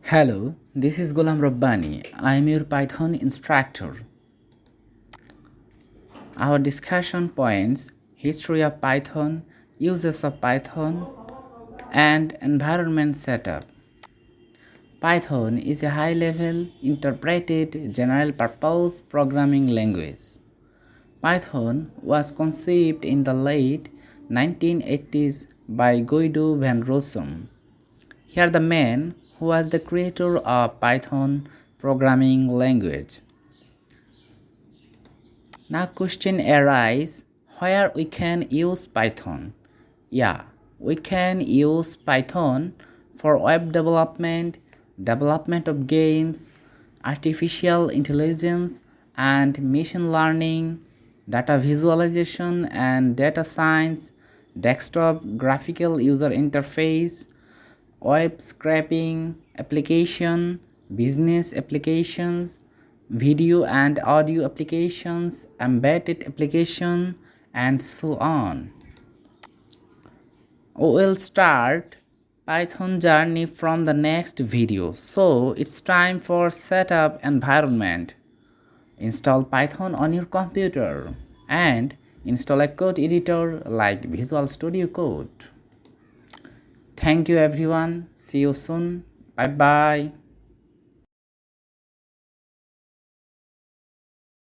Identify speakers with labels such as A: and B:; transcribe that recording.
A: Hello, this is Golam Rabbani. I am your Python instructor. Our discussion points: history of Python, uses of Python, and environment setup. Python is a high-level, interpreted, general-purpose programming language. Python was conceived in the late 1980s by Guido van Rossum. Here the man who was the creator of Python programming language. Now question arises where we can use Python. Yeah, we can use Python for web development, development of games, artificial intelligence and machine learning, data visualization and data science, desktop graphical user interface, web scraping application, business applications, video and audio applications, embedded application, and so on. We will start Python journey from the next video. So it's time for setup environment. Install Python on your computer and install a code editor like Visual Studio Code. Thank you everyone. See you soon. Bye bye.